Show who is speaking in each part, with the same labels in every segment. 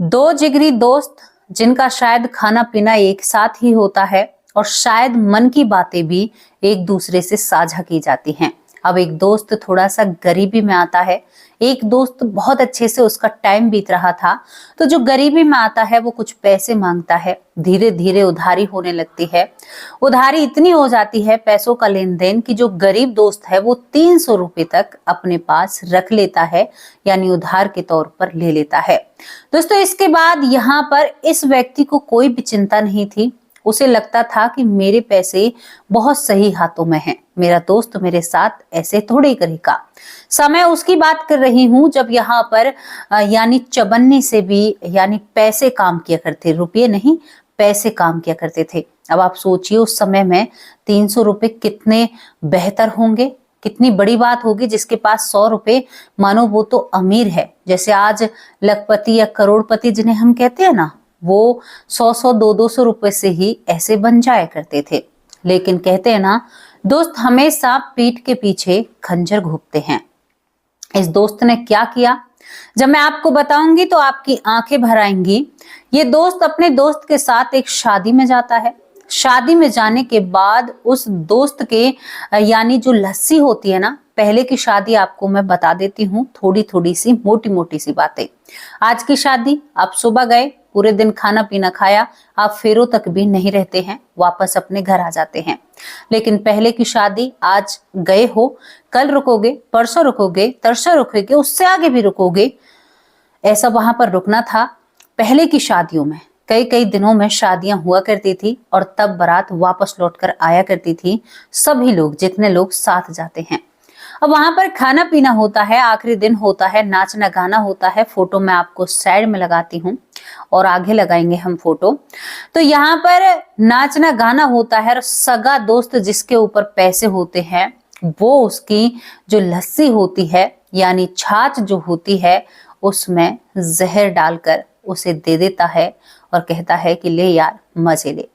Speaker 1: दो जिगरी दोस्त जिनका शायद खाना पीना एक साथ ही होता है और शायद मन की बातें भी एक दूसरे से साझा की जाती हैं। अब एक दोस्त थोड़ा सा गरीबी में आता है, एक दोस्त बहुत अच्छे से उसका टाइम बीत रहा था, तो जो गरीबी में आता है वो कुछ पैसे मांगता है। धीरे धीरे उधारी होने लगती है। उधारी इतनी हो जाती है, पैसों का लेन देन, कि जो गरीब दोस्त है वो 300 रुपए तक अपने पास रख लेता है, यानी उधार के तौर पर ले लेता है। दोस्तों, इसके बाद यहाँ पर इस व्यक्ति को कोई भी चिंता नहीं थी। उसे लगता था कि मेरे पैसे बहुत सही हाथों में हैं, मेरा दोस्त मेरे साथ ऐसे थोड़े करेगा। समय उसकी बात कर रही हूँ जब यहाँ पर यानी चबन्नी से भी यानी पैसे काम किया करते, रुपये नहीं पैसे काम किया करते थे। अब आप सोचिए उस समय में 300 रुपए कितने बेहतर होंगे, कितनी बड़ी बात होगी। जिसके पास 100 रुपए, मानो वो तो अमीर है। जैसे आज लखपति या करोड़पति जिन्हें हम कहते हैं ना, वो 100-100 200-200 रुपए से ही ऐसे बन जाया करते थे। लेकिन कहते हैं ना, दोस्त हमेशा पीठ के पीछे खंजर घोंपते हैं। इस दोस्त ने क्या किया, जब मैं आपको बताऊंगी तो आपकी आंखें भर आएंगी। ये दोस्त अपने दोस्त के साथ एक शादी में जाता है। शादी में जाने के बाद उस दोस्त के यानी जो लस्सी होती है ना, पहले की शादी आपको मैं बता देती हूँ, थोड़ी थोड़ी सी मोटी मोटी सी बातें। आज की शादी, आप सुबह गए, पूरे दिन खाना पीना खाया, आप फेरों तक भी नहीं रहते हैं, वापस अपने घर आ जाते हैं। लेकिन पहले की शादी, आज गए हो, कल रुकोगे, परसों रुकोगे, तरसों रुकोगे, उससे आगे भी रुकोगे, ऐसा वहां पर रुकना था। पहले की शादियों में कई कई दिनों में शादियां हुआ करती थी और तब बारात वापस लौटकर आया करती थी। सभी लोग, जितने लोग साथ जाते हैं, अब वहां पर खाना पीना होता है, आखिरी दिन होता है, नाचना गाना होता है। फोटो मैं आपको साइड में लगाती हूँ और आगे लगाएंगे हम फोटो। तो यहाँ पर नाचना गाना होता है और सगा दोस्त जिसके ऊपर पैसे होते हैं, वो उसकी जो लस्सी होती है यानी छाछ जो होती है, उसमें जहर डालकर उसे दे देता है और कहता है कि ले यार मजे ले।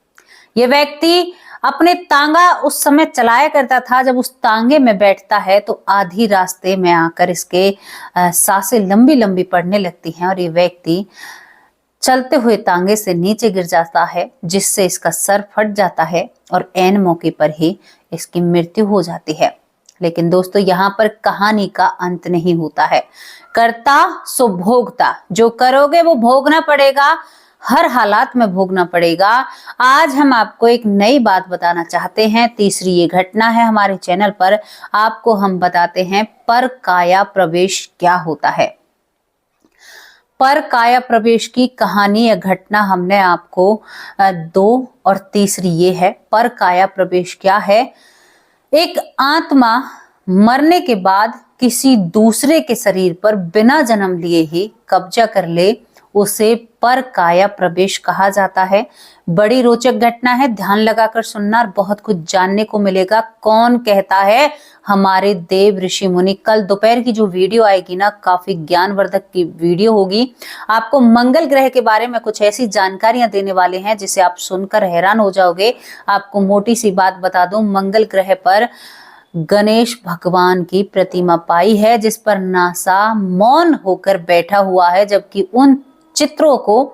Speaker 1: ये व्यक्ति अपने तांगा उस समय चलाया करता था। जब उस तांगे में बैठता है तो आधी रास्ते में आकर इसके सांसें लंबी लंबी पड़ने लगती हैं और ये व्यक्ति चलते हुए तांगे से नीचे गिर जाता है, जिससे इसका सर फट जाता है और ऐन मौके पर ही इसकी मृत्यु हो जाती है। लेकिन दोस्तों, यहाँ पर कहानी का अंत नहीं होता है। करता सो भोगता, जो करोगे वो भोगना पड़ेगा, हर हालात में भोगना पड़ेगा। आज हम आपको एक नई बात बताना चाहते हैं। तीसरी ये घटना है हमारे चैनल पर। आपको हम बताते हैं पर काया प्रवेश क्या होता है। पर काया प्रवेश की कहानी या घटना हमने आपको दो, और तीसरी ये है पर काया प्रवेश क्या है। एक आत्मा मरने के बाद किसी दूसरे के शरीर पर बिना जन्म लिए ही कब्जा कर ले, उसे पर काया प्रवेश कहा जाता है। बड़ी रोचक घटना है, ध्यान लगाकर सुनना और बहुत कुछ जानने को मिलेगा। कौन कहता है, हमारे देव ऋषि मुनि। कल दोपहर की जो वीडियो आएगी ना, काफी ज्ञानवर्धक की वीडियो होगी। आपको मंगल ग्रह के बारे में कुछ ऐसी जानकारियां देने वाले हैं जिसे आप सुनकर हैरान हो जाओगे। आपको मोटी सी बात बता दूं, मंगल ग्रह पर गणेश भगवान की प्रतिमा पाई है, जिस पर नासा मौन होकर बैठा हुआ है, जबकि उन चित्रों को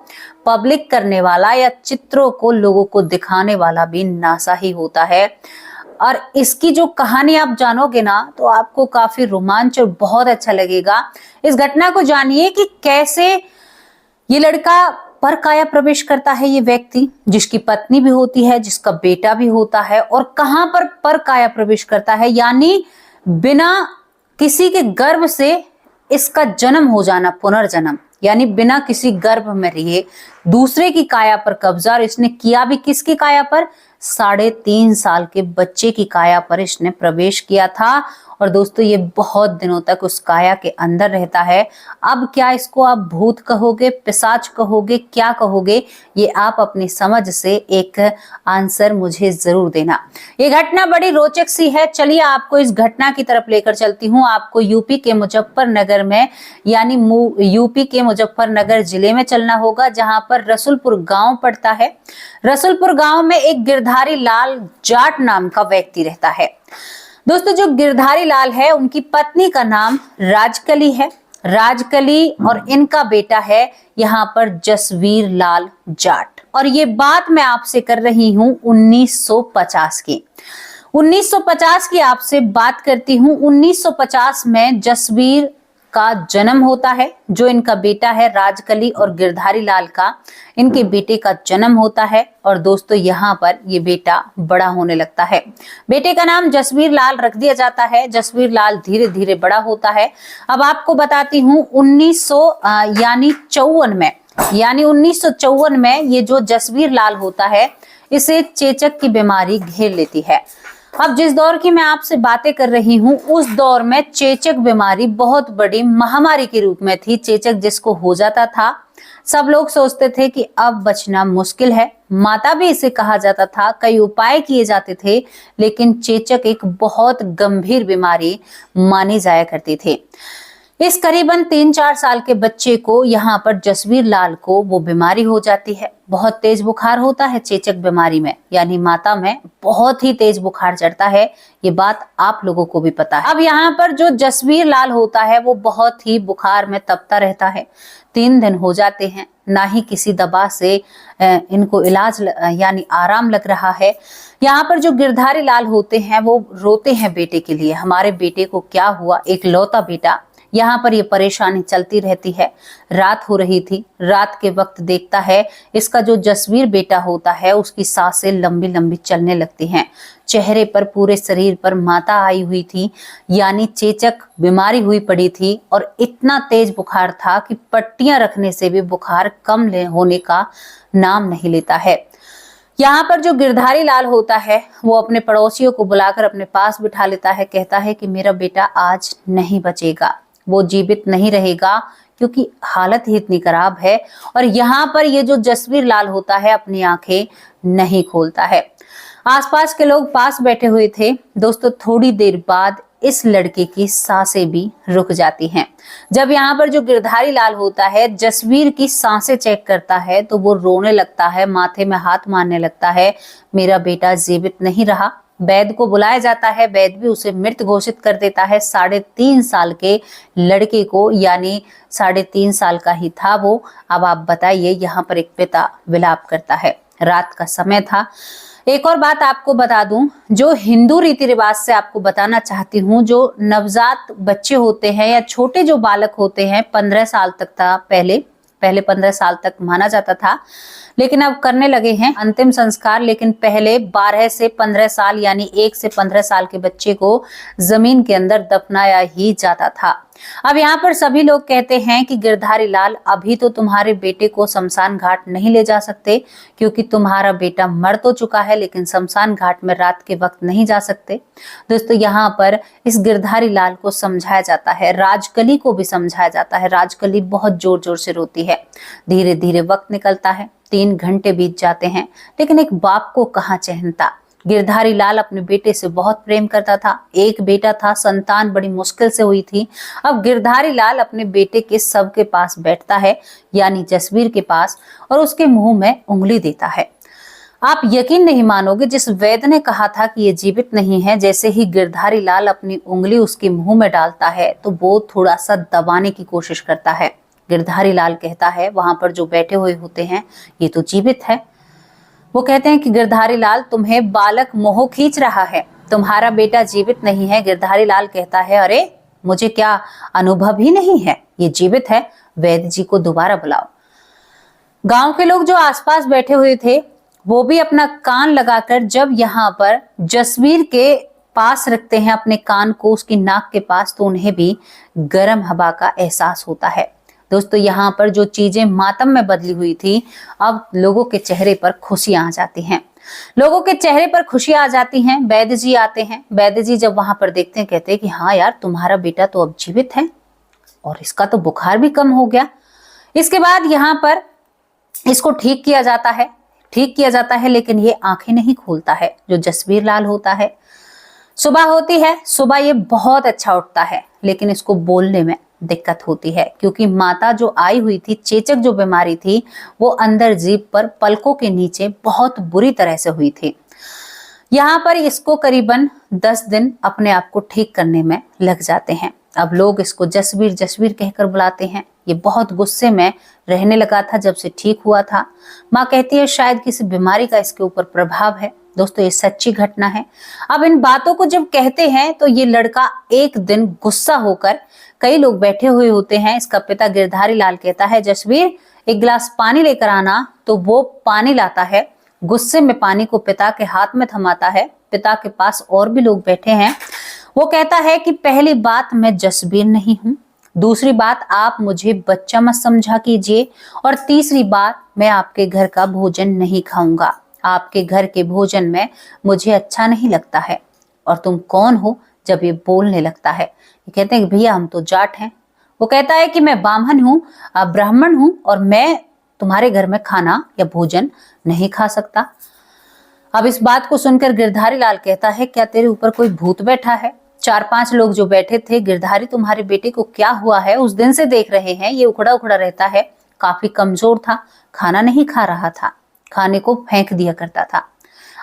Speaker 1: पब्लिक करने वाला या चित्रों को लोगों को दिखाने वाला भी नासा ही होता है। और इसकी जो कहानी आप जानोगे ना, तो आपको काफी रोमांच और बहुत अच्छा लगेगा। इस घटना को जानिए कि कैसे ये लड़का पर काया प्रवेश करता है, ये व्यक्ति जिसकी पत्नी भी होती है, जिसका बेटा भी होता है, और कहां पर काया प्रवेश करता है, यानी बिना किसी के गर्भ से इसका जन्म हो जाना, पुनर्जन्म, यानी बिना किसी गर्भ में रहे दूसरे की काया पर कब्जा। और इसने किया भी किसकी काया पर, 3.5 साल के बच्चे की काया पर इसने प्रवेश किया था। और दोस्तों, ये बहुत दिनों तक उस काया के अंदर रहता है। अब क्या इसको आप भूत कहोगे, पिशाच कहोगे, क्या कहोगे, ये आप अपनी समझ से एक आंसर मुझे जरूर देना। ये घटना बड़ी रोचक सी है। चलिए आपको इस घटना की तरफ लेकर चलती हूँ। आपको यूपी के मुजफ्फरनगर में, यानी यूपी के मुजफ्फरनगर जिले में चलना होगा, जहां पर रसुलपुर गांव पड़ता है। रसुलपुर गांव में एक गिरधारी लाल जाट नाम का व्यक्ति रहता है। दोस्तों, जो गिरधारी लाल है, उनकी पत्नी का नाम राजकली है। राजकली और इनका बेटा है यहाँ पर जसवीर लाल जाट। और ये बात मैं आपसे कर रही हूं 1950 की। 1950 की आपसे बात करती हूं। 1950 में जसवीर का जन्म होता है, जो इनका बेटा है राजकली और गिरधारी लाल का, इनके बेटे का जन्म होता है। और दोस्तों यहाँ पर ये बेटा बड़ा होने लगता है। बेटे का नाम जसवीर लाल रख दिया जाता है। जसवीर लाल धीरे धीरे बड़ा होता है। अब आपको बताती हूँ 1954 में ये जो जसवीर लाल होता है, इसे चेचक की बीमारी घेर लेती है। अब जिस दौर की मैं आपसे बातें कर रही हूँ, उस दौर में चेचक बीमारी बहुत बड़ी महामारी के रूप में थी। चेचक जिसको हो जाता था, सब लोग सोचते थे कि अब बचना मुश्किल है। माता भी इसे कहा जाता था, कई उपाय किए जाते थे, लेकिन चेचक एक बहुत गंभीर बीमारी मानी जाया करती थी। इस करीबन 3-4 साल के बच्चे को यहाँ पर जसवीर लाल को वो बीमारी हो जाती है। बहुत तेज बुखार होता है चेचक बीमारी में, यानी माता में बहुत ही तेज बुखार चढ़ता है। ये बात आप लोगों को भी पता है। अब यहाँ पर जो जसवीर लाल होता है वो बहुत ही बुखार में तपता रहता है। 3 दिन हो जाते हैं, ना ही किसी दवा से इनको इलाज यानी आराम लग रहा है। यहाँ पर जो गिरधारी लाल होते हैं वो रोते हैं बेटे के लिए, हमारे बेटे को क्या हुआ, एक लौता बेटा। यहाँ पर ये परेशानी चलती रहती है। रात हो रही थी, रात के वक्त देखता है इसका जो जसवीर बेटा होता है उसकी सांसें लंबी लंबी चलने लगती हैं। चेहरे पर, पूरे शरीर पर माता आई हुई थी, यानी चेचक बीमारी हुई पड़ी थी। और इतना तेज बुखार था कि पट्टियां रखने से भी बुखार कम होने का नाम नहीं लेता है। यहाँ पर जो गिरधारी लाल होता है वो अपने पड़ोसियों को बुलाकर अपने पास बिठा लेता है। कहता है कि मेरा बेटा आज नहीं बचेगा, वो जीवित नहीं रहेगा, क्योंकि हालत ही इतनी खराब है। और यहाँ पर ये जो जसवीर लाल होता है अपनी आंखें नहीं खोलता है। आसपास के लोग पास बैठे हुए थे। दोस्तों थोड़ी देर बाद इस लड़के की सांसें भी रुक जाती हैं। जब यहाँ पर जो गिरधारी लाल होता है जसवीर की सांसें चेक करता है तो वो रोने लगता है, माथे में हाथ मारने लगता है। मेरा बेटा जीवित नहीं रहा। वैद्य को बुलाया जाता है, वैद्य भी उसे मृत घोषित कर देता है। 3.5 साल के लड़के को, यानी 3.5 साल का ही था वो। अब आप बताइए, यहाँ पर एक पिता विलाप करता है। रात का समय था। एक और बात आपको बता दूं, जो हिंदू रीति रिवाज से आपको बताना चाहती हूँ, जो नवजात बच्चे होते हैं या छोटे जो बालक होते हैं, 15 साल तक था पहले 15 साल तक माना जाता था, लेकिन अब करने लगे हैं अंतिम संस्कार। लेकिन पहले 12 से 15 साल यानी 1 से 15 साल के बच्चे को जमीन के अंदर दफनाया ही जाता था। अब यहाँ पर सभी लोग कहते हैं कि गिरधारी लाल, अभी तो तुम्हारे बेटे को शमशान घाट नहीं ले जा सकते, क्योंकि तुम्हारा बेटा मर तो चुका है, लेकिन शमशान घाट में रात के वक्त नहीं जा सकते। दोस्तों यहाँ पर इस गिरधारी लाल को समझाया जाता है, राजकली को भी समझाया जाता है। राजकली बहुत जोर जोर से रोती है। धीरे धीरे वक्त निकलता है, 3 घंटे बीत जाते हैं, लेकिन एक बाप को कहाँ चैन था। गिरधारी लाल अपने बेटे से बहुत प्रेम करता था। एक बेटा था, संतान बड़ी मुश्किल से हुई थी। अब गिरधारी लाल अपने बेटे के शव के पास बैठता है, यानी जसवीर के पास, और उसके मुंह में उंगली देता है। आप यकीन नहीं मानोगे, जिस वैद्य ने कहा था कि ये जीवित नहीं है, जैसे ही गिरधारी लाल अपनी उंगली उसके मुंह में डालता है तो वो थोड़ा सा दबाने की कोशिश करता है। गिरधारी लाल कहता है, वहां पर जो बैठे हुए होते हैं, ये तो जीवित है। वो कहते हैं कि गिरधारी लाल, तुम्हें बालक मोह खींच रहा है, तुम्हारा बेटा जीवित नहीं है। गिरधारी लाल कहता है, अरे मुझे क्या अनुभव ही नहीं है, ये जीवित है, वैद्य जी को दोबारा बुलाओ। गांव के लोग जो आसपास बैठे हुए थे वो भी अपना कान लगाकर जब यहाँ पर जसवीर के पास रखते हैं अपने कान को उसकी नाक के पास, तो उन्हें भी गर्म हवा का एहसास होता है। दोस्तों यहाँ पर जो चीजें मातम में बदली हुई थी, अब लोगों के चेहरे पर खुशियां आ जाती हैं। लोगों के चेहरे पर खुशियां आ जाती हैं। वैद्य जी आते हैं। वैद्य जी जब वहां पर देखते हैं, कहते हैं कि हाँ यार, तुम्हारा बेटा तो अब जीवित है और इसका तो बुखार भी कम हो गया। इसके बाद यहाँ पर इसको ठीक किया जाता है, लेकिन ये आंखें नहीं खोलता है जो जसवीर लाल होता है। सुबह होती है, सुबह ये बहुत अच्छा उठता है, लेकिन इसको बोलने में दिक्कत होती है, क्योंकि माता जो आई हुई थी, चेचक जो बीमारी थी, वो अंदर जीभ पर पलकों के नीचे बहुत बुरी तरह से हुई थी। यहाँ पर इसको करीबन 10 दिन अपने आप को ठीक करने में लग जाते हैं। अब लोग इसको जसवीर जसवीर कहकर बुलाते हैं। ये बहुत गुस्से में रहने लगा था जब से ठीक हुआ था। माँ कहती है शायद किसी बीमारी का इसके ऊपर प्रभाव है। दोस्तों ये सच्ची घटना है। अब इन बातों को जब कहते हैं तो ये लड़का एक दिन गुस्सा होकर, कई लोग बैठे हुए होते हैं, इसका पिता गिरधारी लाल कहता है जसवीर एक गिलास पानी लेकर आना, तो वो पानी लाता है। गुस्से में पानी को पिता के हाथ में थमाता है। पिता के पास और भी लोग बैठे हैं। वो कहता है कि पहली बात मैं जसबीर नहीं हूं, दूसरी बात आप मुझे बच्चा मत समझा कीजिए, और तीसरी बात मैं आपके घर का भोजन नहीं खाऊंगा। आपके घर के भोजन में मुझे अच्छा नहीं लगता है। और तुम कौन हो जब ये बोलने लगता है? ये कहते हैं कि भैया हम तो जाट हैं। वो कहता है कि मैं ब्राह्मण हूँ, ब्राह्मण हूँ, और मैं तुम्हारे घर में खाना या भोजन नहीं खा सकता। अब इस बात को सुनकर गिरधारी लाल कहता है क्या तेरे ऊपर कोई भूत बैठा है? 4-5 लोग जो बैठे थे, गिरधारी तुम्हारे बेटे को क्या हुआ है उस दिन से देख रहे हैं, ये उखड़ा उखड़ा रहता है, काफी कमजोर था, खाना नहीं खा रहा था, खाने को फेंक दिया करता था।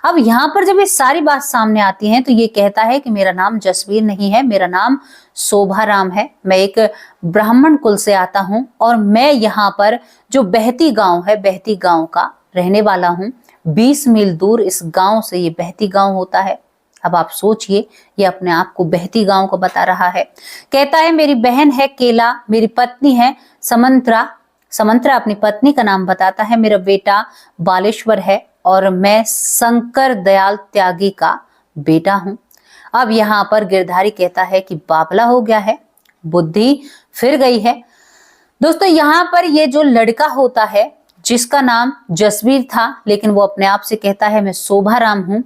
Speaker 1: अब यहाँ पर जब ये सारी बात सामने आती है तो ये कहता है कि मेरा नाम जसवीर नहीं है, मेरा नाम शोभाराम है। मैं एक ब्राह्मण कुल से आता हूँ और मैं यहाँ पर जो बहती गांव है, बहती गांव का रहने वाला हूँ। 20 मील दूर इस गांव से ये बहती गांव होता है। अब आप सोचिए, ये अपने आप को बहती गांव को बता रहा है। कहता है मेरी बहन है केला, मेरी पत्नी है समंत्रा, समंत्रा अपनी पत्नी का नाम बताता है, मेरा बेटा बालेश्वर है और मैं शंकर दयाल त्यागी का बेटा हूं। अब यहाँ पर गिरधारी कहता है कि बाबला हो गया है, बुद्धि फिर गई है। दोस्तों यहाँ पर ये जो लड़का होता है जिसका नाम जसवीर था, लेकिन वो अपने आप से कहता है मैं शोभाराम हूं,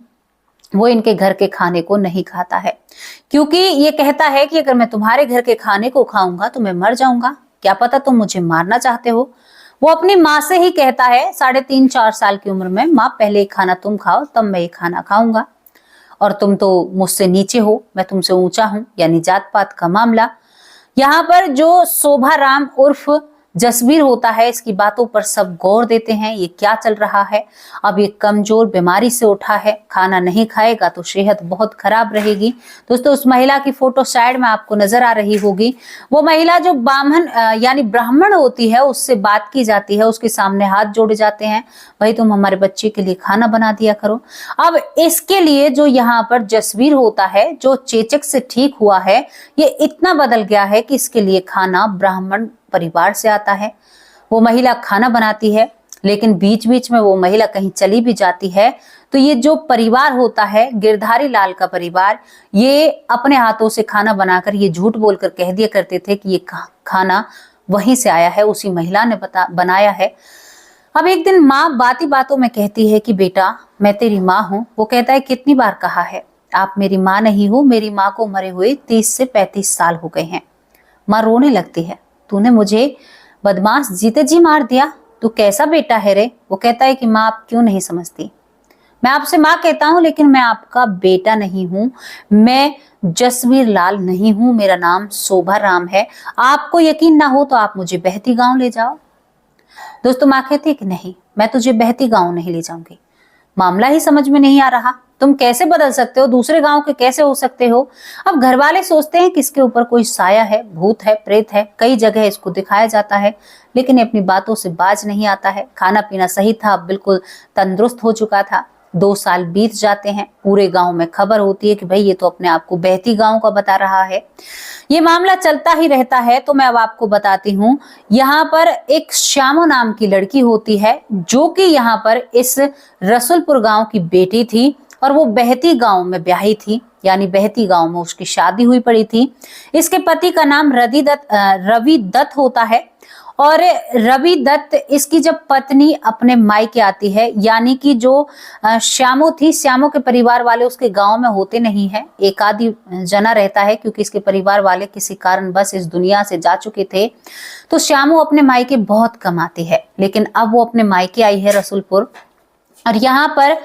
Speaker 1: वो इनके घर के खाने को नहीं खाता है, क्योंकि ये कहता है कि अगर मैं तुम्हारे घर के खाने को खाऊंगा तो मैं मर जाऊंगा, क्या पता तुम मुझे मारना चाहते हो। वो अपनी माँ से ही कहता है 3.5-4 साल की उम्र में, माँ पहले ये खाना तुम खाओ तब मैं ये खाना खाऊंगा, और तुम तो मुझसे नीचे हो, मैं तुमसे ऊंचा हूं, यानी जात पात का मामला। यहाँ पर जो शोभाराम उर्फ जसवीर होता है, इसकी बातों पर सब गौर देते हैं, ये क्या चल रहा है। अब ये कमजोर बीमारी से उठा है, खाना नहीं खाएगा तो सेहत बहुत खराब रहेगी। दोस्तों उस महिला की फोटो साइड में आपको नजर आ रही होगी। वो महिला जो ब्राह्मण यानी ब्राह्मण होती है, उससे बात की जाती है, उसके सामने हाथ जोड़े जाते हैं, भाई तुम हमारे बच्चे के लिए खाना बना दिया करो। अब इसके लिए जो यहाँ पर जसवीर होता है, जो चेचक से ठीक हुआ है, ये इतना बदल गया है कि इसके लिए खाना ब्राह्मण परिवार से आता है। वो महिला खाना बनाती है, लेकिन बीच बीच में वो महिला कहीं चली भी जाती है तो ये जो परिवार होता है, गिरधारी लाल का परिवार, ये अपने हाथों से खाना बनाकर ये झूठ बोलकर कह दिया करते थे कि ये खाना वहीं से आया है, उसी महिला ने बनाया है। अब एक दिन माँ बाती बातों में कहती है कि बेटा मैं तेरी माँ हूँ। वो कहता है कितनी बार कहा है, आप मेरी माँ नहीं हो, मेरी माँ को मरे हुए 30 से 35 साल हो गए हैं। माँ रोने लगती है, तूने मुझे बदमाश जीते जी मार दिया, तू कैसा बेटा है रे। वो कहता है कि माँ आप क्यों नहीं समझती, मैं आपसे माँ कहता हूँ लेकिन मैं आपका बेटा नहीं हूँ, मैं जसवीर लाल नहीं हूँ, मेरा नाम शोभाराम है। आपको यकीन ना हो तो आप मुझे बहती गांव ले जाओ। दोस्तों माँ कहती है कि नहीं, मैं तुझे बहती गांव नहीं ले जाऊंगी, मामला ही समझ में नहीं आ रहा, तुम कैसे बदल सकते हो, दूसरे गांव के कैसे हो सकते हो। अब घर वाले सोचते हैं कि इसके ऊपर कोई साया है, भूत है, प्रेत है, कई जगह इसको दिखाया जाता है, लेकिन अपनी बातों से बाज नहीं आता है। खाना पीना सही था, बिल्कुल तंदुरुस्त हो चुका था। 2 साल बीत जाते हैं, पूरे गांव में खबर होती है कि भाई ये तो अपने आप को बहती गांव का बता रहा है। ये मामला चलता ही रहता है। तो मैं अब आपको बताती हूँ, यहाँ पर एक श्यामो नाम की लड़की होती है, जो कि यहाँ पर इस रसुलपुर गांव की बेटी थी और वो बहती गांव में ब्याही थी, यानी बहती गांव में उसकी शादी हुई पड़ी थी। इसके पति का नाम रवि दत्त होता है, और रवि दत्त इसकी जब पत्नी अपने मायके आती है, यानी कि जो श्यामो थी, श्यामो के परिवार वाले उसके गांव में होते नहीं है, एक आदि जना रहता है, क्योंकि इसके परिवार वाले किसी कारण बस इस दुनिया से जा चुके थे। तो श्यामो अपने मायके बहुत कम आती है, लेकिन अब वो अपने मायके आई है रसुलपुर। और यहाँ पर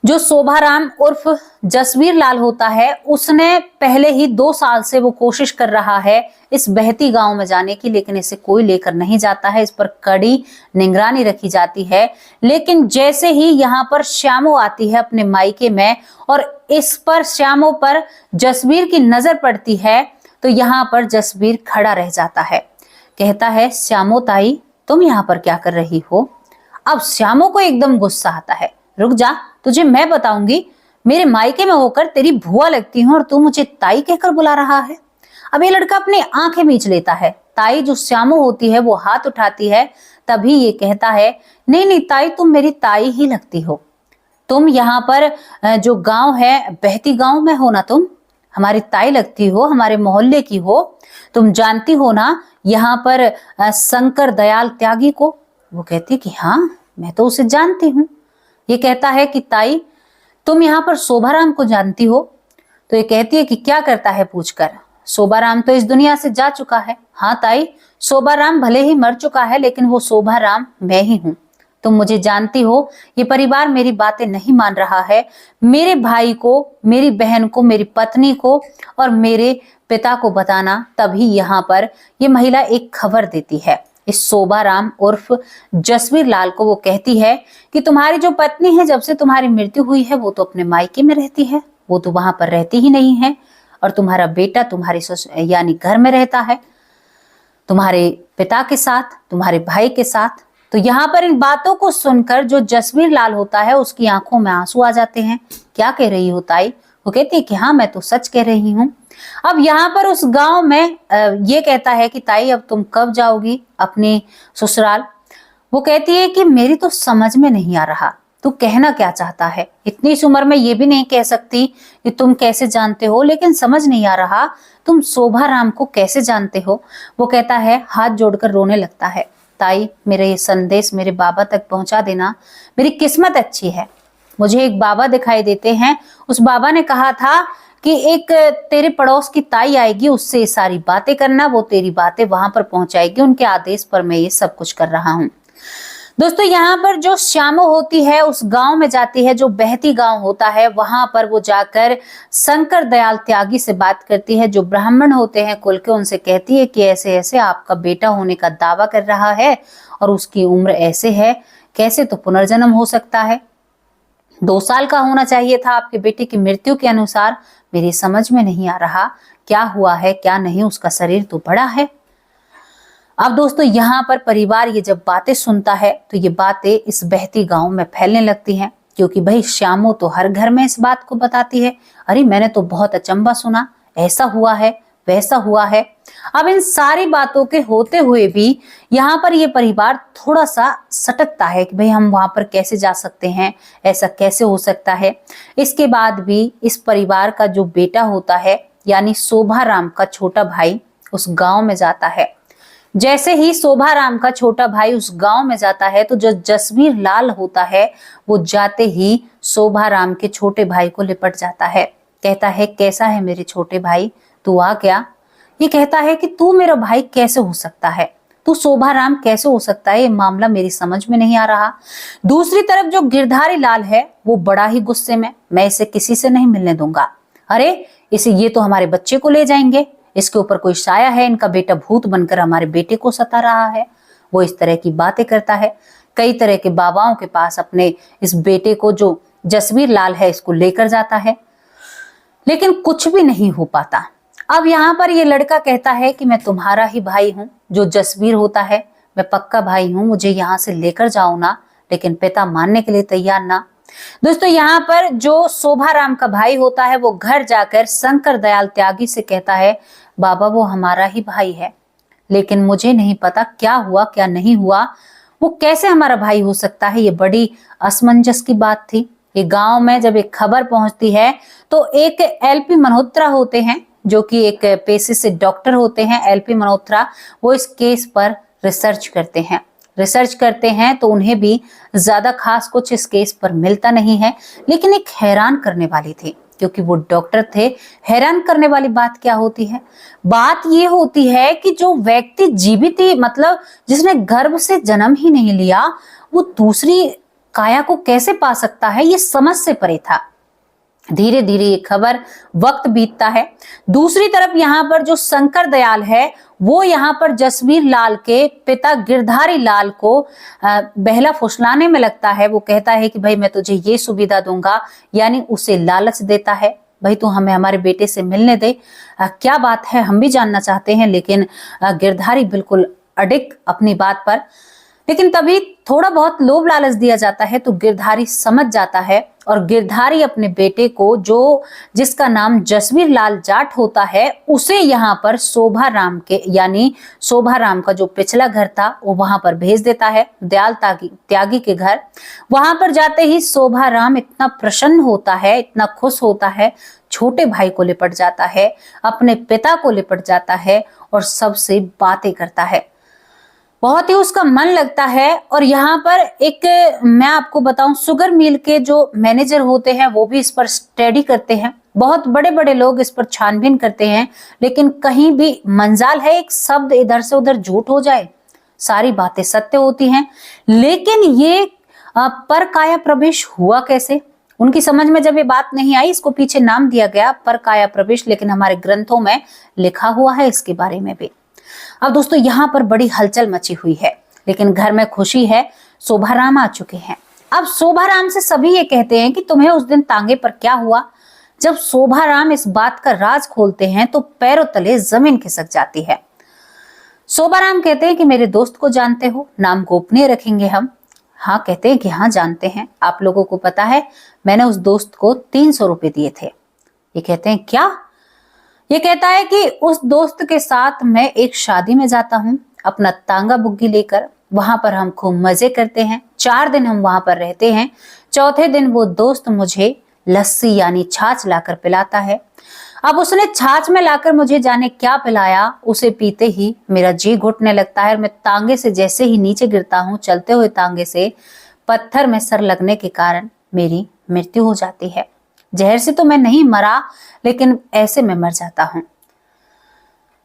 Speaker 1: जो शोभाराम उर्फ जसवीर लाल होता है, उसने पहले ही 2 साल से वो कोशिश कर रहा है इस बहती गांव में जाने की, लेकिन इसे कोई लेकर नहीं जाता है, इस पर कड़ी निगरानी रखी जाती है। लेकिन जैसे ही यहाँ पर श्यामो आती है अपने मायके में और इस पर श्यामो पर जसवीर की नजर पड़ती है, तो यहाँ पर जसवीर खड़ा रह जाता है। कहता है, श्यामो ताई तुम यहाँ पर क्या कर रही हो? अब श्यामो को एकदम गुस्सा आता है। रुक जा, तुझे मैं बताऊंगी। मेरे मायके में होकर तेरी भुआ लगती हूँ और तू मुझे ताई कहकर बुला रहा है। अब ये लड़का अपनी आंखें मीच लेता है। ताई जो श्यामो होती है वो हाथ उठाती है। तभी ये कहता है, नहीं नहीं ताई, तुम मेरी ताई ही लगती हो। तुम यहाँ पर जो गांव है बहती गांव में हो ना, तुम हमारी ताई लगती हो, हमारे मोहल्ले की हो। तुम जानती हो ना यहाँ पर शंकर दयाल त्यागी को? वो कहती है कि हाँ, मैं तो उसे जानती हूँ। ये कहता है कि ताई तुम यहाँ पर शोभाराम को जानती हो? तो ये कहती है कि क्या करता है पूछकर। शोभाराम तो इस दुनिया से जा चुका है। हाँ ताई, शोभाराम भले ही मर चुका है लेकिन वो शोभाराम मैं ही हूँ। तुम मुझे जानती हो, ये परिवार मेरी बातें नहीं मान रहा है। मेरे भाई को, मेरी बहन को, मेरी पत्नी को और मेरे पिता को बताना। तभी यहाँ पर ये महिला एक खबर देती है इस शोभाराम उर्फ जसवीर लाल को। वो कहती है कि तुम्हारी जो पत्नी है, जब से तुम्हारी मृत्यु हुई है वो तो अपने मायके में रहती है, वो तो वहां पर रहती ही नहीं है। और तुम्हारा बेटा तुम्हारे यानी घर में रहता है, तुम्हारे पिता के साथ, तुम्हारे भाई के साथ। तो यहाँ पर इन बातों को सुनकर जो जसवीर लाल होता है उसकी आंखों में आंसू आ जाते हैं। क्या कह रही हो ताई? वो कहती है कि हाँ, मैं तो सच कह रही हूँ। अब यहाँ पर उस गांव में ये कहता है कि ताई अब तुम कब जाओगी अपने ससुराल? वो कहती है कि मेरी तो समझ में नहीं आ रहा, तू कहना क्या चाहता है? इतनी सी उम्र में ये भी नहीं कह सकती कि तुम कैसे जानते हो, लेकिन समझ नहीं आ रहा तुम शोभाराम को कैसे जानते हो? वो कहता है, हाथ जोड़कर रोने लगता है, ताई मेरा ये संदेश मेरे बाबा तक पहुंचा देना। मेरी किस्मत अच्छी है, मुझे एक बाबा दिखाई देते हैं। उस बाबा ने कहा था कि एक तेरे पड़ोस की ताई आएगी, उससे ये सारी बातें करना, वो तेरी बातें वहां पर पहुंचाएगी। उनके आदेश पर मैं ये सब कुछ कर रहा हूँ। दोस्तों यहाँ पर जो श्यामो होती है उस गांव में जाती है, जो बहती गांव होता है वहां पर वो जाकर शंकर दयाल त्यागी से बात करती है, जो ब्राह्मण होते हैं कुल के। उनसे कहती है कि ऐसे ऐसे आपका बेटा होने का दावा कर रहा है और उसकी उम्र ऐसे है, कैसे तो पुनर्जन्म हो सकता है? 2 साल का होना चाहिए था आपके बेटे की मृत्यु के अनुसार। मेरी समझ में नहीं आ रहा क्या हुआ है क्या नहीं, उसका शरीर तो बड़ा है। अब दोस्तों यहाँ पर परिवार ये जब बातें सुनता है तो ये बातें इस बहती गांव में फैलने लगती हैं, क्योंकि भाई श्यामो तो हर घर में इस बात को बताती है, अरे मैंने तो बहुत अचंबा सुना, ऐसा हुआ है वैसा हुआ है। अब इन सारी बातों के होते हुए भी यहाँ पर ये परिवार थोड़ा सा सटकता है कि भाई हम वहां पर कैसे जा सकते हैं, ऐसा कैसे हो सकता है। इसके बाद भी इस परिवार का जो बेटा होता है यानी शोभाराम का छोटा भाई उस गांव में जाता है। जैसे ही शोभाराम का छोटा भाई उस गांव में जाता है तो जो जसवीर लाल होता है वो जाते ही शोभाराम के छोटे भाई को लिपट जाता है। कहता है, कैसा है मेरे छोटे भाई, तू आ क्या? ये कहता है कि तू मेरा भाई कैसे हो सकता है, तू शोभाराम कैसे हो सकता है, ये मामला मेरी समझ में नहीं आ रहा। दूसरी तरफ जो गिरधारी लाल है वो बड़ा ही गुस्से में, मैं इसे किसी से नहीं मिलने दूंगा। अरे इसे, ये तो हमारे बच्चे को ले जाएंगे, इसके ऊपर कोई साया है, इनका बेटा भूत बनकर हमारे बेटे को सता रहा है। वो इस तरह की बातें करता है। कई तरह के बाबाओं के पास अपने इस बेटे को, जो जसवीर लाल है, इसको लेकर जाता है, लेकिन कुछ भी नहीं हो पाता। अब यहाँ पर ये लड़का कहता है कि मैं तुम्हारा ही भाई हूँ, जो जसवीर होता है, मैं पक्का भाई हूँ, मुझे यहाँ से लेकर जाओ ना। लेकिन पिता मानने के लिए तैयार ना। दोस्तों यहाँ पर जो शोभाराम का भाई होता है वो घर जाकर शंकर दयाल त्यागी से कहता है, बाबा वो हमारा ही भाई है, लेकिन मुझे नहीं पता क्या हुआ क्या नहीं हुआ, वो कैसे हमारा भाई हो सकता है। ये बड़ी असमंजस की बात थी। ये गांव में जब एक खबर पहुंचती है तो एक एलपी मल्होत्रा होते हैं, जो कि एक पेशे से डॉक्टर होते हैं, एलपी मल्होत्रा, वो इस केस पर रिसर्च करते हैं तो उन्हें भी ज्यादा खास कुछ इस केस पर मिलता नहीं है। लेकिन एक हैरान करने वाली थी, क्योंकि वो डॉक्टर थे। हैरान करने वाली बात क्या होती है? बात ये होती है कि जो व्यक्ति जीवित ही, मतलब जिसने गर्भ से जन्म ही नहीं लिया, वो दूसरी काया को कैसे पा सकता है, ये समझ से परे था। धीरे धीरे ये खबर, वक्त बीतता है। दूसरी तरफ यहाँ पर जो शंकर दयाल है वो यहाँ पर जसवीर लाल के पिता गिरधारी लाल को बहला फुसलाने में लगता है। वो कहता है कि भाई मैं तुझे ये सुविधा दूंगा, यानी उसे लालच देता है भाई तू हमें हमारे बेटे से मिलने दे, क्या बात है हम भी जानना चाहते हैं। लेकिन गिरधारी बिल्कुल अडिग अपनी बात पर। लेकिन तभी थोड़ा बहुत लोभ लालच दिया जाता है तो गिरधारी समझ जाता है और गिरधारी अपने बेटे को, जो जिसका नाम जसवीर लाल जाट होता है, उसे यहाँ पर शोभा राम के, यानी शोभा राम का जो पिछला घर था वो वहां पर भेज देता है, दयाल त्यागी के घर। वहां पर जाते ही शोभा राम इतना प्रसन्न होता है, इतना खुश होता है, छोटे भाई को लिपट जाता है, अपने पिता को लिपट जाता है और सबसे बातें करता है। बहुत ही उसका मन लगता है। और यहाँ पर एक मैं आपको बताऊं, शुगर मिल के जो मैनेजर होते हैं वो भी इस पर स्टडी करते हैं, बहुत बड़े बड़े लोग इस पर छानबीन करते हैं, लेकिन कहीं भी मंजाल है एक शब्द इधर से उधर झूठ हो जाए, सारी बातें सत्य होती हैं। लेकिन ये पर काया प्रवेश हुआ कैसे, उनकी समझ में जब ये बात नहीं आई, इसको पीछे नाम दिया गया पर काया प्रवेश, लेकिन हमारे ग्रंथों में लिखा हुआ है इसके बारे में भी। अब दोस्तों यहाँ पर बड़ी हलचल मची हुई है, लेकिन घर में खुशी है, शोभाराम आ चुके हैं। अब शोभाराम से सभी ये कहते हैं कि तुम्हें उस दिन तांगे पर क्या हुआ। जब शोभाराम इस बात का राज खोलते हैं तो पैरों तले जमीन खिसक जाती है। शोभाराम कहते हैं कि मेरे दोस्त को जानते हो, नाम गोपनीय रखेंगे हम। हाँ कहते हैं कि हाँ जानते हैं, आप लोगों को पता है मैंने उस दोस्त को 300 रुपए दिए थे। ये कहते हैं क्या? ये कहता है कि उस दोस्त के साथ मैं एक शादी में जाता हूँ अपना तांगा बुग्गी लेकर, वहां पर हम खूब मजे करते हैं, 4 दिन हम वहां पर रहते हैं। चौथे दिन वो दोस्त मुझे लस्सी यानी छाछ लाकर पिलाता है। अब उसने छाछ में लाकर मुझे जाने क्या पिलाया, उसे पीते ही मेरा जी घुटने लगता है। मैं तांगे से जैसे ही नीचे गिरता हूँ, चलते हुए तांगे से पत्थर में सर लगने के कारण मेरी मृत्यु हो जाती है। जहर से तो मैं नहीं मरा, लेकिन ऐसे मैं मर जाता हूं।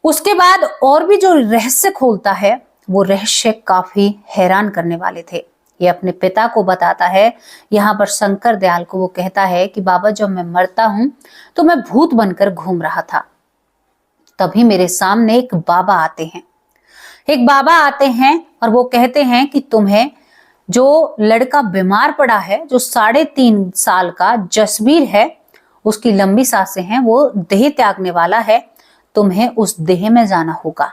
Speaker 1: उसके बाद और भी जो रहस्य खोलता है वो रहस्य काफी हैरान करने वाले थे। ये अपने पिता को बताता है, यहाँ पर शंकर दयाल को वो कहता है कि बाबा जब मैं मरता हूं तो मैं भूत बनकर घूम रहा था। तभी मेरे सामने एक बाबा आते हैं और वो कहते हैं कि तुम्हें जो लड़का बीमार पड़ा है, जो 3.5 साल का जसवीर है, उसकी लंबी सांसें हैं, वो देह त्यागने वाला है, तुम्हें उस देह में जाना होगा।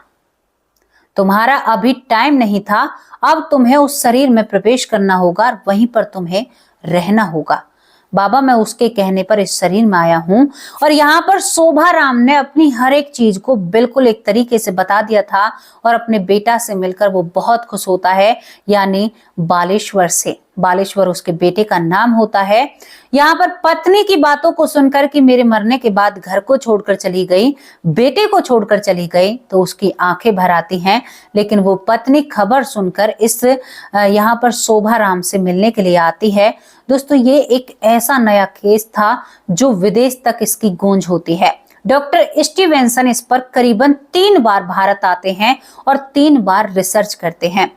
Speaker 1: तुम्हारा अभी टाइम नहीं था, अब तुम्हें उस शरीर में प्रवेश करना होगा और वहीं पर तुम्हें रहना होगा। बाबा मैं उसके कहने पर इस शरीर में आया हूं। और यहाँ पर शोभा राम ने अपनी हर एक चीज को बिल्कुल एक तरीके से बता दिया था और अपने बेटा से मिलकर वो बहुत खुश होता है, यानी बालेश्वर से। बालेश्वर उसके बेटे का नाम होता है। यहाँ पर पत्नी की बातों को सुनकर कि मेरे मरने के बाद घर को छोड़कर चली गई, बेटे को छोड़कर चली गई, तो उसकी आंखें भर आती हैं। लेकिन वो पत्नी खबर सुनकर इस यहाँ पर शोभा राम से मिलने के लिए आती है। दोस्तों ये एक ऐसा नया केस था जो विदेश तक इसकी गूंज होती है। डॉक्टर स्टीवेंसन इस पर करीबन 3 बार भारत आते हैं और 3 बार रिसर्च करते हैं।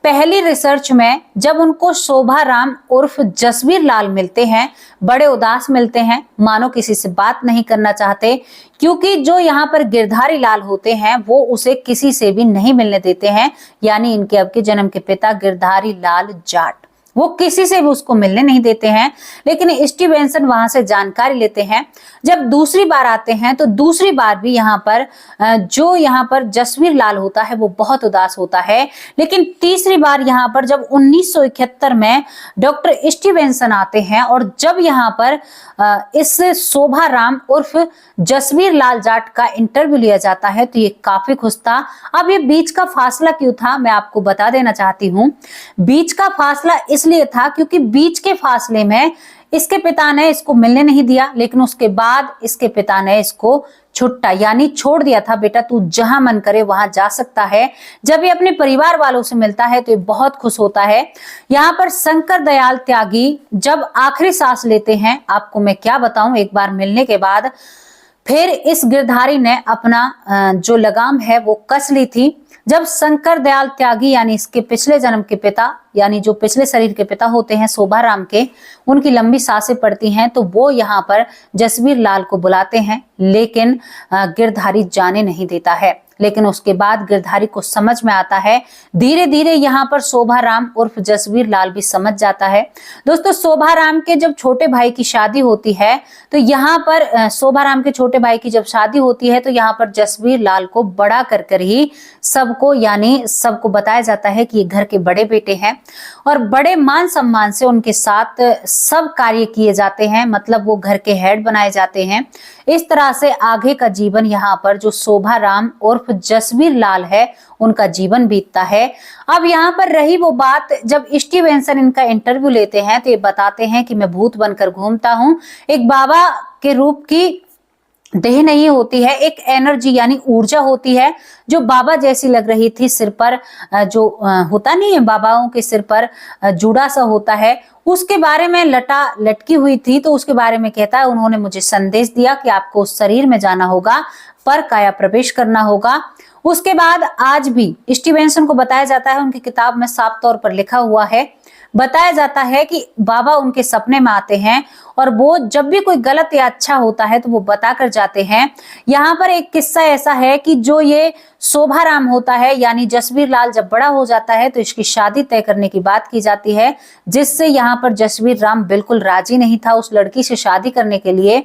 Speaker 1: पहली रिसर्च में जब उनको शोभा राम उर्फ जसवीर लाल मिलते हैं, बड़े उदास मिलते हैं, मानो किसी से बात नहीं करना चाहते, क्योंकि जो यहाँ पर गिरधारी लाल होते हैं वो उसे किसी से भी नहीं मिलने देते हैं, यानी इनके अब के जन्म के पिता गिरधारी लाल जाट, वो किसी से भी उसको मिलने नहीं देते हैं। लेकिन स्टीवेंसन वहां से जानकारी लेते हैं। जब दूसरी बार आते हैं तो दूसरी बार भी यहाँ पर जो यहाँ पर जसवीर लाल होता है वो बहुत उदास होता है। लेकिन तीसरी बार यहाँ पर जब 1971 में डॉक्टर स्टीवेंसन आते हैं और जब यहाँ पर इस शोभा राम उर्फ जसवीर लाल जाट का इंटरव्यू लिया जाता है तो ये काफी खुश था। अब ये बीच का फासला क्यों था मैं आपको बता देना चाहती हूँ। बीच का फासला इसलिए था क्योंकि बीच के फासले में इसके पिता ने इसको मिलने नहीं दिया, लेकिन उसके बाद इसके पिता ने इसको छुट्टा यानी छोड़ दिया था, बेटा तू जहां मन करे वहां जा सकता है। जब ये अपने परिवार वालों से मिलता है तो ये बहुत खुश होता है। यहाँ पर शंकर दयाल त्यागी जब आखिरी सांस लेते हैं, आपको मैं क्या बताऊं, एक बार मिलने के बाद फिर इस गिरधारी ने अपना जो लगाम है वो कस ली थी। जब शंकर दयाल त्यागी यानी इसके पिछले जन्म के पिता, यानी जो पिछले शरीर के पिता होते हैं शोभा राम के, उनकी लंबी सांसें पड़ती हैं तो वो यहाँ पर जसवीर लाल को बुलाते हैं, लेकिन गिरधारी जाने नहीं देता है। लेकिन उसके बाद गिरधारी को समझ में आता है। धीरे धीरे यहाँ पर शोभाराम उर्फ जसवीर लाल भी समझ जाता है। दोस्तों, शोभाराम के जब छोटे भाई की शादी होती है तो यहाँ पर शोभाराम के छोटे भाई की जब शादी होती है तो यहाँ पर जसवीर लाल को बड़ा कर ही सबको यानी सबको बताया जाता है कि ये घर के बड़े बेटे हैं और बड़े मान सम्मान से उनके साथ सब कार्य किए जाते हैं, मतलब वो घर के हेड बनाए जाते हैं। इस तरह से आगे का जीवन यहाँ पर जो शोभाराम उर्फ जसवीर लाल है उनका जीवन बीतता है। अब यहाँ पर रही वो बात, जब स्टीवेंसन इनका इंटरव्यू लेते हैं तो ये बताते हैं कि मैं भूत बनकर घूमता हूँ, एक बाबा के रूप की देह नहीं होती है, एक एनर्जी यानी ऊर्जा होती है जो बाबा जैसी लग रही थी। सिर पर जो होता नहीं है, बाबाओं के सिर पर जूड़ा सा होता है, उसके बारे में लटकी हुई थी। तो उसके बारे में कहता है, उन्होंने मुझे संदेश दिया कि आपको उस शरीर में जाना होगा, पर काया प्रवेश करना होगा। उसके बाद आज भी स्टीवेंसन को बताया जाता है, उनकी किताब में साफ तौर पर लिखा हुआ है, बताया जाता है कि बाबा उनके सपने में आते हैं और वो जब भी कोई गलत या अच्छा होता है तो वो बता कर जाते हैं। यहाँ पर एक किस्सा ऐसा है कि जो ये शोभाराम होता है यानी जसवीर लाल जब बड़ा हो जाता है तो इसकी शादी तय करने की बात की जाती है, जिससे यहाँ पर जसवीर राम बिल्कुल राजी नहीं था उस लड़की से शादी करने के लिए।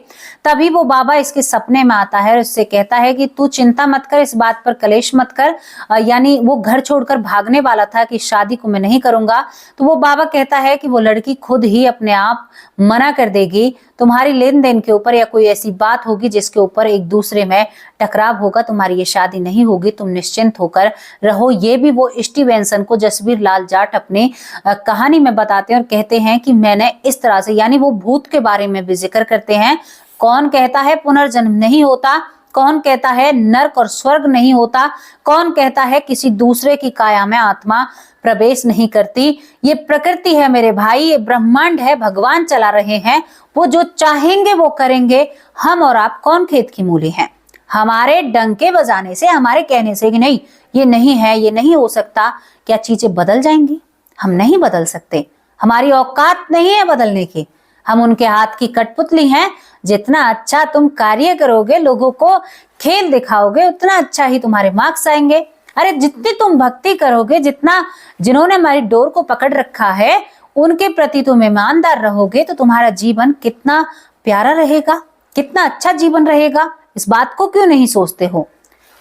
Speaker 1: तभी वो बाबा इसके सपने में आता है और उससे कहता है कि तू चिंता मत कर, इस बात पर कलेश मत कर, यानी वो घर छोड़कर भागने वाला था कि शादी को मैं नहीं करूंगा। तो वो बाबा कहता है कि वो लड़की खुद ही अपने आप मना कर देगी, तुम्हारी लेन देन के ऊपर या कोई ऐसी बात होगी जिसके ऊपर एक दूसरे में टकराव होगा, तुम्हारी ये शादी नहीं होगी, तुम निश्चिंत होकर रहो। ये भी वो स्टीवेंसन को जसवीर लाल जाट अपनी कहानी में बताते हैं और कहते हैं कि मैंने इस तरह से, यानी वो भूत के बारे में भी जिक्र करते हैं। कौन कहता है पुनर्जन्म नहीं होता, कौन कहता है नर्क और स्वर्ग नहीं होता, कौन कहता है किसी दूसरे की काया में आत्मा प्रवेश नहीं करती। ये प्रकृति है मेरे भाई, ये ब्रह्मांड है, भगवान चला रहे हैं, वो जो चाहेंगे वो करेंगे। हम और आप कौन खेत की मूली हैं? हमारे डंके बजाने से, हमारे कहने से कि नहीं ये नहीं है, ये नहीं हो सकता, क्या चीजें बदल जाएंगी? हम नहीं बदल सकते, हमारी औकात नहीं है बदलने की। हम उनके हाथ की कठपुतली हैं। जितना अच्छा तुम कार्य करोगे, लोगों को खेल दिखाओगे, उतना अच्छा ही तुम्हारे मार्क्स आएंगे। अरे जितनी तुम भक्ति करोगे, जितना जिन्होंने हमारी डोर को पकड़ रखा है उनके प्रति तुम ईमानदार रहोगे, तो तुम्हारा जीवन कितना प्यारा रहेगा, कितना अच्छा जीवन रहेगा। इस बात को क्यों नहीं सोचते हो?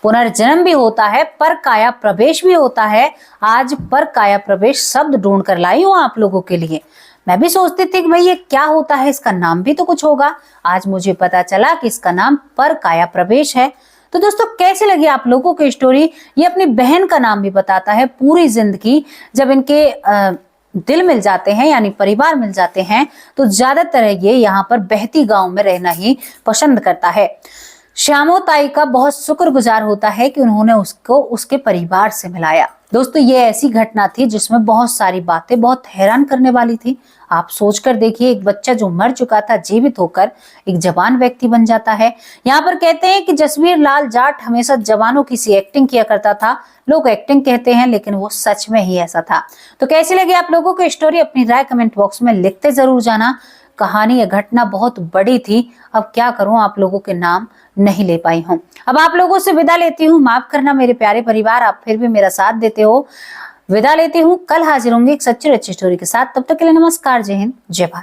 Speaker 1: पुनर्जन्म भी होता है, पर काया प्रवेश भी होता है। आज पर काया प्रवेश शब्द ढूंढ कर लाई हूं आप लोगों के लिए। मैं भी सोचती थी कि भाई ये क्या होता है, इसका नाम भी तो कुछ होगा। आज मुझे पता चला कि इसका नाम पर काया प्रवेश है। तो दोस्तों, कैसी लगी आप लोगों की स्टोरी? ये अपनी बहन का नाम भी बताता है। पूरी जिंदगी जब इनके दिल मिल जाते हैं यानी परिवार मिल जाते हैं तो ज्यादातर ये यहाँ पर बहती गांव में रहना ही पसंद करता है। श्यामो ताई का बहुत शुक्रगुजार होता है कि उन्होंने उसको उसके परिवार से मिलाया। दोस्तों, ये ऐसी घटना थी जिसमें बहुत सारी बातें बहुत हैरान करने वाली थी। आप सोचकर देखिए, एक बच्चा जो मर चुका था जीवित होकर एक जवान व्यक्ति बन जाता है। यहाँ पर कहते हैं कि जसवीर लाल जाट हमेशा जवानों की सी एक्टिंग किया करता था। लोग एक्टिंग कहते हैं लेकिन वो सच में ही ऐसा था। तो कैसी लगी आप लोगों को स्टोरी? अपनी राय कमेंट बॉक्स में लिखते जरूर जाना। कहानी या घटना बहुत बड़ी थी, अब क्या करूं, आप लोगों के नाम नहीं ले पाई हूं। अब आप लोगों से विदा लेती हूं। माफ करना मेरे प्यारे परिवार, आप फिर भी मेरा साथ देते हो। विदा लेती हूं, कल हाजिर होंगे एक सच्ची अच्छी स्टोरी के साथ। तब तक के लिए नमस्कार, जय हिंद, जय भारत।